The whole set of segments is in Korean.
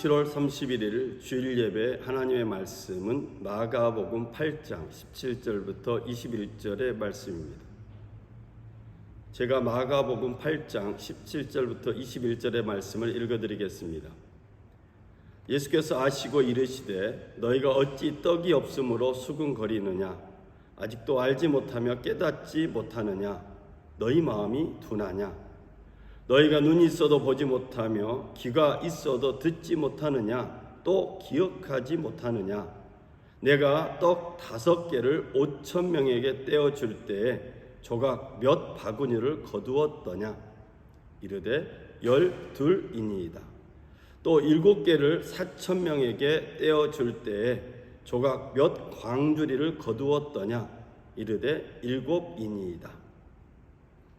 7월 31일 주일 예배 하나님의 말씀은 마가복음 8장 17절부터 21절의 말씀입니다. 제가 마가복음 8장 17절부터 21절의 말씀을 읽어드리겠습니다. 예수께서 아시고 이르시되 너희가 어찌 떡이 없으므로 수군거리느냐 아직도 알지 못하며 깨닫지 못하느냐 너희 마음이 둔하냐 너희가 눈이 있어도 보지 못하며 귀가 있어도 듣지 못하느냐 또 기억하지 못하느냐 내가 떡 5개를 5,000명에게 떼어줄 때에 조각 몇 바구니를 거두었더냐 이르되 12이니이다. 또 7개를 4,000명에게 떼어줄 때에 조각 몇 광주리를 거두었더냐 이르되 7이니이다.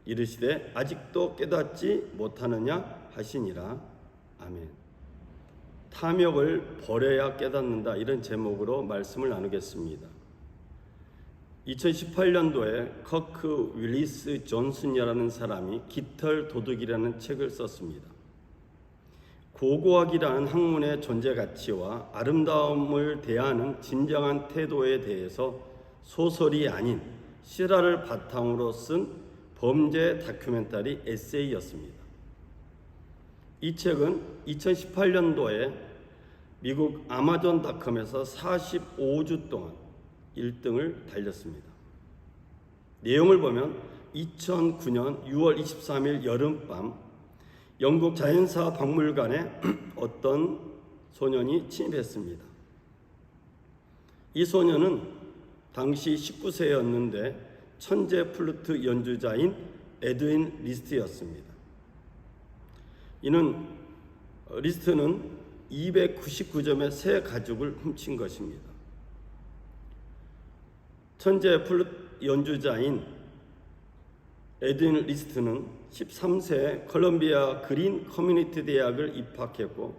이르시되 아직도 깨닫지 못하느냐 하시니라. 아멘. 탐욕을 버려야 깨닫는다, 이런 제목으로 말씀을 나누겠습니다. 2018년도에 커크 윌리스 존슨이라는 사람이 깃털 도둑이라는 책을 썼습니다. 고고학이라는 학문의 존재 가치와 아름다움을 대하는 진정한 태도에 대해서 소설이 아닌 실화를 바탕으로 쓴 범죄 다큐멘터리 에세이였습니다. 이 책은 2018년도에 미국 아마존닷컴에서 45주 동안 1등을 달렸습니다. 내용을 보면 2009년 6월 23일 여름밤 영국 자연사 박물관에 어떤 소년이 침입했습니다. 이 소년은 당시 19세였는데 천재 플루트 연주자인 에드윈 리스트였습니다. 리스트는 299점의 새 가죽을 훔친 것입니다. 천재 플루트 연주자인 에드윈 리스트는 13세에 콜롬비아 그린 커뮤니티 대학을 입학했고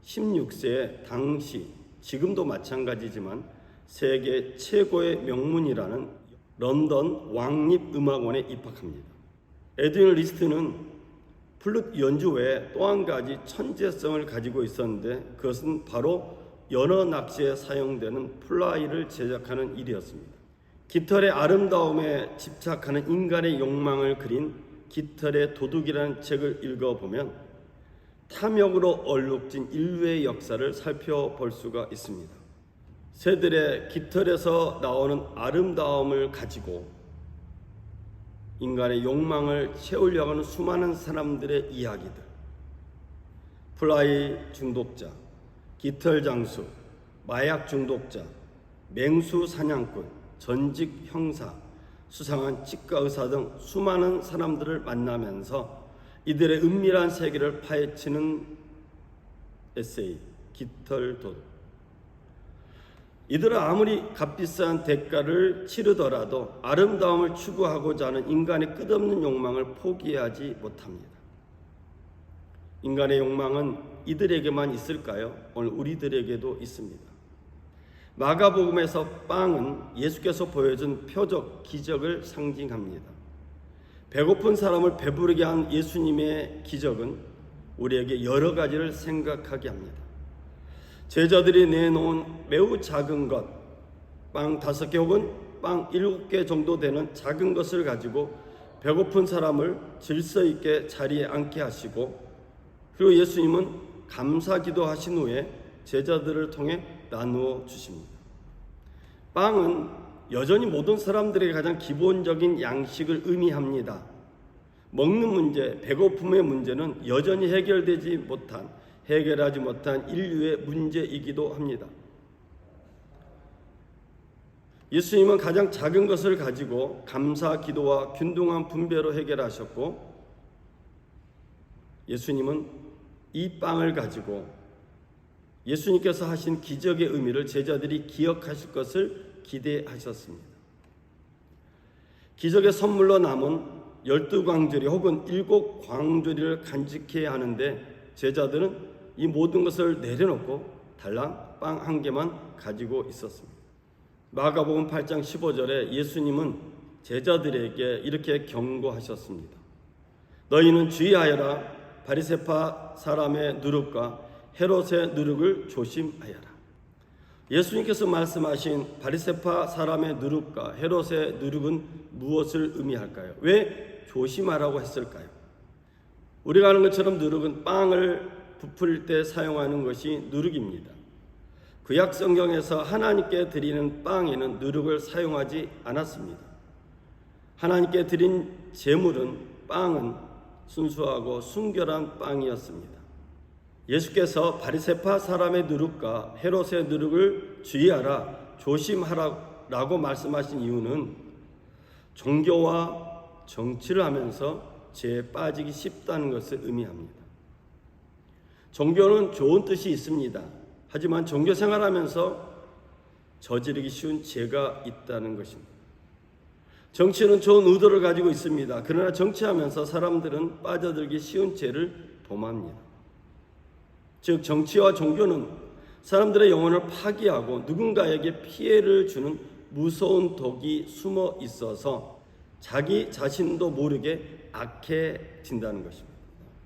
16세에 당시 지금도 마찬가지지만 세계 최고의 명문이라는 런던 왕립음악원에 입학합니다. 에드윈 리스트는 플룻 연주 외에 또 한 가지 천재성을 가지고 있었는데 그것은 바로 연어 낚시에 사용되는 플라이를 제작하는 일이었습니다. 깃털의 아름다움에 집착하는 인간의 욕망을 그린 깃털의 도둑이라는 책을 읽어보면 탐욕으로 얼룩진 인류의 역사를 살펴볼 수가 있습니다. 새들의 깃털에서 나오는 아름다움을 가지고 인간의 욕망을 채우려고 하는 수많은 사람들의 이야기들, 플라이 중독자, 깃털 장수, 마약 중독자, 맹수 사냥꾼, 전직 형사, 수상한 치과 의사 등 수많은 사람들을 만나면서 이들의 은밀한 세계를 파헤치는 에세이, 깃털 도둑. 이들은 아무리 값비싼 대가를 치르더라도 아름다움을 추구하고자 하는 인간의 끝없는 욕망을 포기하지 못합니다. 인간의 욕망은 이들에게만 있을까요? 오늘 우리들에게도 있습니다. 마가복음에서 빵은 예수께서 보여준 표적, 기적을 상징합니다. 배고픈 사람을 배부르게 한 예수님의 기적은 우리에게 여러 가지를 생각하게 합니다. 제자들이 내놓은 매우 작은 것, 빵 5개 혹은 빵 7개 정도 되는 작은 것을 가지고 배고픈 사람을 질서 있게 자리에 앉게 하시고, 그리고 예수님은 감사기도 하신 후에 제자들을 통해 나누어 주십니다. 빵은 여전히 모든 사람들에게 가장 기본적인 양식을 의미합니다. 먹는 문제, 배고픔의 문제는 여전히 해결하지 못한 인류의 문제이기도 합니다. 예수님은 가장 작은 것을 가지고 감사 기도와 균등한 분배로 해결하셨고, 예수님은 이 빵을 가지고 예수님께서 하신 기적의 의미를 제자들이 기억하실 것을 기대하셨습니다. 기적의 선물로 남은 12광주리 혹은 7광주리를 간직해야 하는데 제자들은 이 모든 것을 내려놓고 달랑 빵 1개만 가지고 있었습니다. 마가복음 8장 15절에 예수님은 제자들에게 이렇게 경고하셨습니다. 너희는 주의하여라. 바리새파 사람의 누룩과 헤롯의 누룩을 조심하여라. 예수님께서 말씀하신 바리새파 사람의 누룩과 헤롯의 누룩은 무엇을 의미할까요? 왜 조심하라고 했을까요? 우리가 아는 것처럼 누룩은 빵을 부풀릴 때 사용하는 것이 누룩입니다. 구약 성경에서 하나님께 드리는 빵에는 누룩을 사용하지 않았습니다. 하나님께 드린 제물은 빵은 순수하고 순결한 빵이었습니다. 예수께서 바리새파 사람의 누룩과 헤롯의 누룩을 주의하라, 조심하라고 말씀하신 이유는 종교와 정치를 하면서 죄에 빠지기 쉽다는 것을 의미합니다. 종교는 좋은 뜻이 있습니다. 하지만 종교 생활하면서 저지르기 쉬운 죄가 있다는 것입니다. 정치는 좋은 의도를 가지고 있습니다. 그러나 정치하면서 사람들은 빠져들기 쉬운 죄를 범합니다. 즉 정치와 종교는 사람들의 영혼을 파괴하고 누군가에게 피해를 주는 무서운 독이 숨어 있어서 자기 자신도 모르게 악해진다는 것입니다.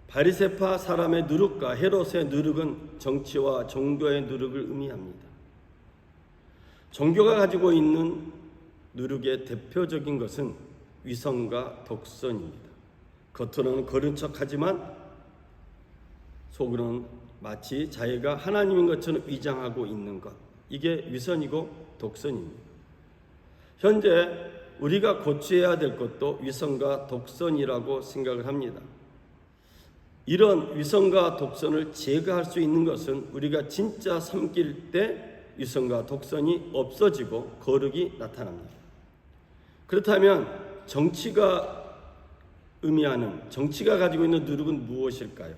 바리새파 사람의 누룩과 헤롯의 누룩은 정치와 종교의 누룩을 의미합니다. 종교가 가지고 있는 누룩의 대표적인 것은 위선과 독선입니다. 겉으로는 거른 척하지만 속으로는 마치 자기가 하나님인 것처럼 위장하고 있는 것, 이게 위선이고 독선입니다. 현재 우리가 고쳐야 될 것도 위선과 독선이라고 생각을 합니다. 이런 위선과 독선을 제거할 수 있는 것은 우리가 진짜 섬길 때 위선과 독선이 없어지고 거룩이 나타납니다. 그렇다면 정치가 가지고 있는 누룩은 무엇일까요?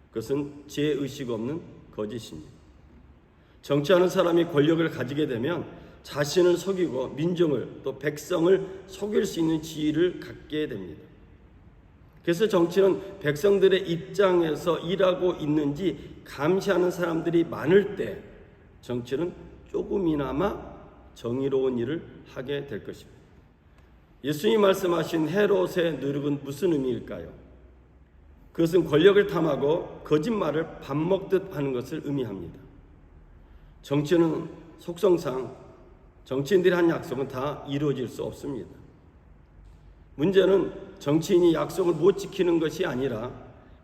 그것은 죄의식 없는 거짓입니다. 정치하는 사람이 권력을 가지게 되면 자신을 속이고 민중을 또 백성을 속일 수 있는 지위를 갖게 됩니다. 그래서 정치는 백성들의 입장에서 일하고 있는지 감시하는 사람들이 많을 때 정치는 조금이나마 정의로운 일을 하게 될 것입니다. 예수님이 말씀하신 헤롯의 누룩은 무슨 의미일까요? 그것은 권력을 탐하고 거짓말을 밥 먹듯 하는 것을 의미합니다. 정치는 속성상 정치인들이 한 약속은 다 이루어질 수 없습니다. 문제는 정치인이 약속을 못 지키는 것이 아니라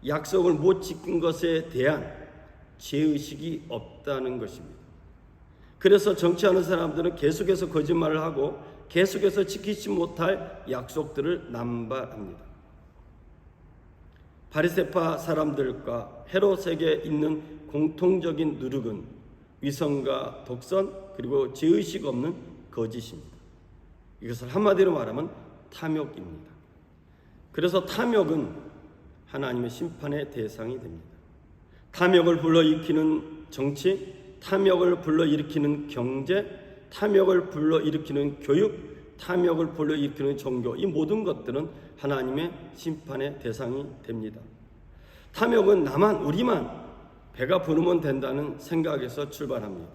약속을 못 지킨 것에 대한 죄의식이 없다는 것입니다. 그래서 정치하는 사람들은 계속해서 거짓말을 하고 계속해서 지키지 못할 약속들을 남발합니다. 바리새파 사람들과 헤롯에게 있는 공통적인 누룩은 위선과 독선 그리고 죄의식 없는 거짓입니다. 이것을 한마디로 말하면 탐욕입니다. 그래서 탐욕은 하나님의 심판의 대상이 됩니다. 탐욕을 불러일으키는 정치, 탐욕을 불러일으키는 경제, 탐욕을 불러일으키는 교육, 탐욕을 불러일으키는 종교, 이 모든 것들은 하나님의 심판의 대상이 됩니다. 탐욕은 우리만 배가 부르면 된다는 생각에서 출발합니다.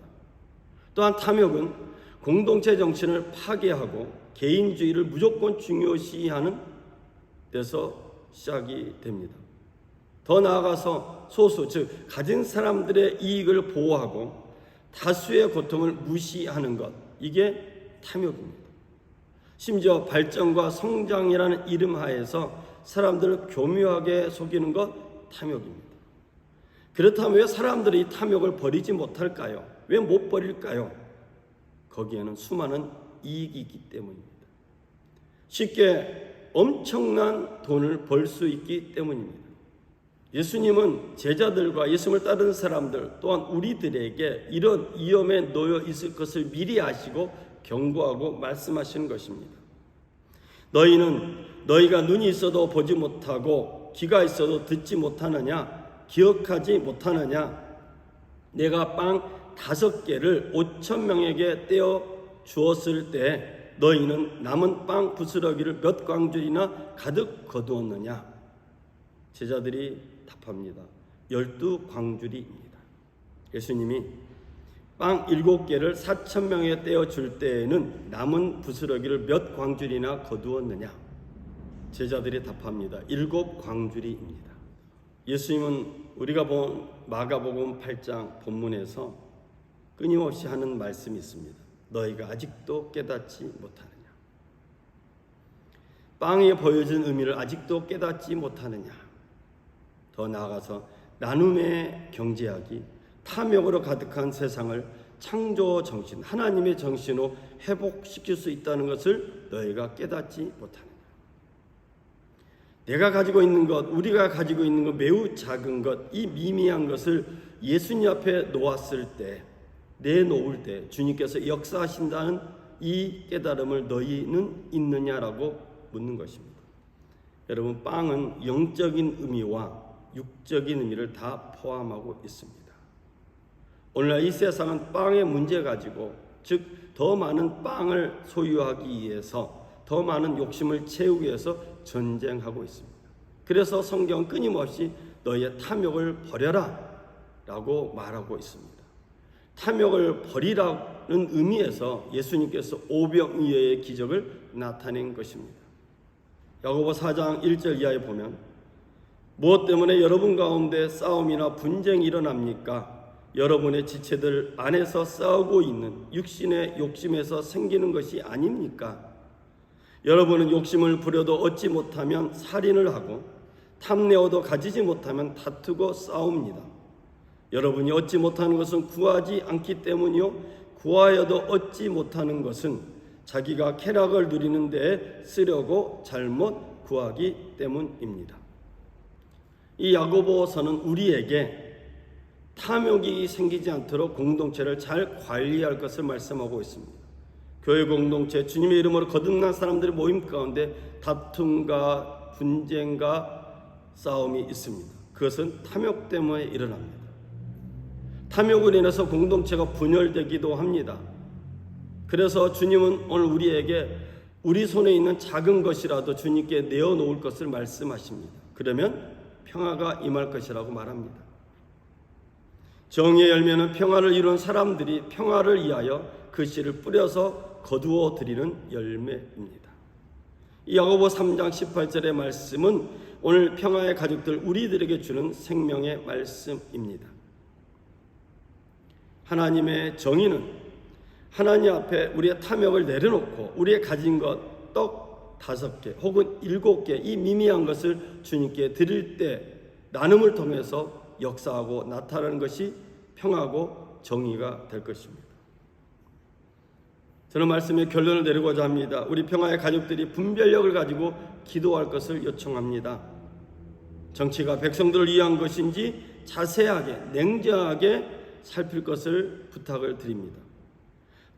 또한 탐욕은 공동체 정신을 파괴하고 개인주의를 무조건 중요시하는 데서 시작이 됩니다. 더 나아가서 소수, 즉 가진 사람들의 이익을 보호하고 다수의 고통을 무시하는 것, 이게 탐욕입니다. 심지어 발전과 성장이라는 이름 하에서 사람들을 교묘하게 속이는 것, 탐욕입니다. 그렇다면 왜 사람들이 탐욕을 버리지 못할까요? 왜 못 버릴까요? 거기에는 수많은 이익이 있기 때문입니다. 쉽게 엄청난 돈을 벌 수 있기 때문입니다. 예수님은 제자들과 예수님을 따르는 사람들 또한 우리들에게 이런 위험에 놓여 있을 것을 미리 아시고 경고하고 말씀하시는 것입니다. 너희가 눈이 있어도 보지 못하고 귀가 있어도 듣지 못하느냐? 기억하지 못하느냐? 내가 빵 5개를 5,000명에게 떼어 주었을 때 너희는 남은 빵 부스러기를 몇 광줄이나 가득 거두었느냐? 제자들이 답합니다. 12광줄이입니다. 예수님이 빵 7개를 4,000명에 떼어 줄 때에는 남은 부스러기를 몇 광줄이나 거두었느냐? 제자들이 답합니다. 7광줄이입니다. 예수님은 우리가 본 마가복음 8장 본문에서 끊임없이 하는 말씀이 있습니다. 너희가 아직도 깨닫지 못하느냐? 빵에 보여진 의미를 아직도 깨닫지 못하느냐? 더 나아가서 나눔의 경제학이 탐욕으로 가득한 세상을 창조 정신, 하나님의 정신으로 회복시킬 수 있다는 것을 너희가 깨닫지 못하느냐? 내가 가지고 있는 것, 우리가 가지고 있는 것, 매우 작은 것, 이 미미한 것을 예수님 앞에 놓았을 때, 내놓을 때 주님께서 역사하신다는 이 깨달음을 너희는 있느냐라고 묻는 것입니다. 여러분, 빵은 영적인 의미와 육적인 의미를 다 포함하고 있습니다. 오늘날 이 세상은 빵의 문제 가지고, 즉 더 많은 빵을 소유하기 위해서, 더 많은 욕심을 채우기 위해서 전쟁하고 있습니다. 그래서 성경은 끊임없이 너희의 탐욕을 버려라 라고 말하고 있습니다. 탐욕을 버리라는 의미에서 예수님께서 오병이어의 기적을 나타낸 것입니다. 야고보 4장 1절 이하에 보면, 무엇 때문에 여러분 가운데 싸움이나 분쟁이 일어납니까? 여러분의 지체들 안에서 싸우고 있는 육신의 욕심에서 생기는 것이 아닙니까? 여러분은 욕심을 부려도 얻지 못하면 살인을 하고 탐내어도 가지지 못하면 다투고 싸웁니다. 여러분이 얻지 못하는 것은 구하지 않기 때문이요, 구하여도 얻지 못하는 것은 자기가 쾌락을 누리는 데에 쓰려고 잘못 구하기 때문입니다. 이 야고보서는 우리에게 탐욕이 생기지 않도록 공동체를 잘 관리할 것을 말씀하고 있습니다. 교회 공동체, 주님의 이름으로 거듭난 사람들의 모임 가운데 다툼과 분쟁과 싸움이 있습니다. 그것은 탐욕 때문에 일어납니다. 탐욕으로 인해서 공동체가 분열되기도 합니다. 그래서 주님은 오늘 우리에게 우리 손에 있는 작은 것이라도 주님께 내어놓을 것을 말씀하십니다. 그러면 평화가 임할 것이라고 말합니다. 정의의 열매는 평화를 이룬 사람들이 평화를 위하여 그 씨를 뿌려서 거두어 드리는 열매입니다. 이 야고보 3장 18절의 말씀은 오늘 평화의 가족들 우리들에게 주는 생명의 말씀입니다. 하나님의 정의는 하나님 앞에 우리의 탐욕을 내려놓고 우리의 가진 것 떡 5개 혹은 7개 이 미미한 것을 주님께 드릴 때 나눔을 통해서 역사하고 나타나는 것이 평화고 정의가 될 것입니다. 저는 말씀의 결론을 내리고자 합니다. 우리 평화의 가족들이 분별력을 가지고 기도할 것을 요청합니다. 정치가 백성들을 위한 것인지 자세하게 냉정하게 살필 것을 부탁을 드립니다.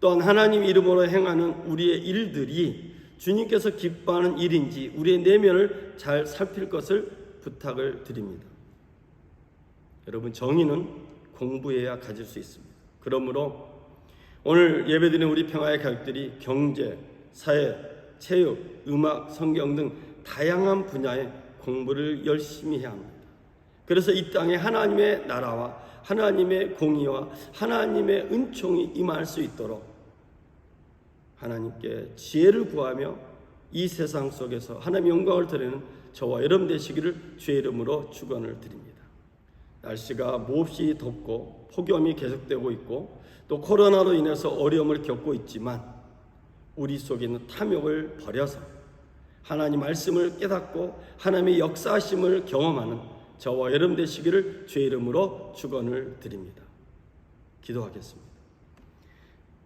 또한 하나님 이름으로 행하는 우리의 일들이 주님께서 기뻐하는 일인지 우리의 내면을 잘 살필 것을 부탁을 드립니다. 여러분, 정의는 공부해야 가질 수 있습니다. 그러므로 오늘 예배드리는 우리 평화의 가족들이 경제, 사회, 체육, 음악, 성경 등 다양한 분야의 공부를 열심히 해야 합니다. 그래서 이 땅에 하나님의 나라와 하나님의 공의와 하나님의 은총이 임할 수 있도록 하나님께 지혜를 구하며 이 세상 속에서 하나님의 영광을 드리는 저와 여러분 되시기를 주의 이름으로 축원을 드립니다. 날씨가 몹시 덥고 폭염이 계속되고 있고 또 코로나로 인해서 어려움을 겪고 있지만 우리 속에 있는 탐욕을 버려서 하나님 말씀을 깨닫고 하나님의 역사하심을 경험하는 저와 여러분 되시기를 주의 이름으로 축원을 드립니다. 기도하겠습니다.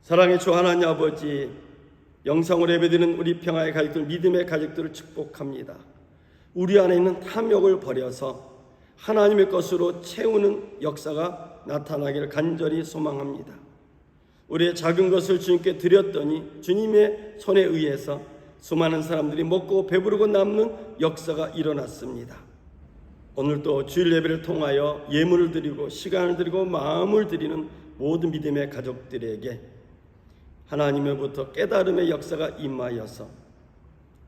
사랑의 주 하나님 아버지, 영상으로 예배드리는 우리 평화의 가족들, 믿음의 가족들을 축복합니다. 우리 안에 있는 탐욕을 버려서 하나님의 것으로 채우는 역사가 나타나기를 간절히 소망합니다. 우리의 작은 것을 주님께 드렸더니 주님의 손에 의해서 수많은 사람들이 먹고 배부르고 남는 역사가 일어났습니다. 오늘도 주일 예배를 통하여 예물을 드리고 시간을 드리고 마음을 드리는 모든 믿음의 가족들에게 하나님으로부터 깨달음의 역사가 임하여서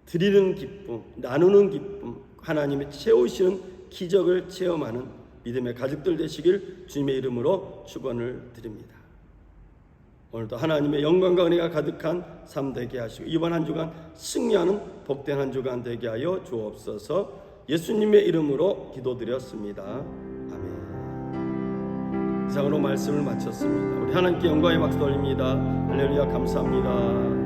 드리는 기쁨, 나누는 기쁨, 하나님의 채우시는 기적을 체험하는 믿음의 가족들 되시길 주님의 이름으로 축원을 드립니다. 오늘도 하나님의 영광과 은혜가 가득한 삶 되게 하시고 이번 한 주간 승리하는 복된 한 주간 되게 하여 주옵소서. 예수님의 이름으로 기도드렸습니다. 아멘. 이상으로 말씀을 마쳤습니다. 우리 하나님께 영광의 박수 돌립니다. 할렐루야. 감사합니다.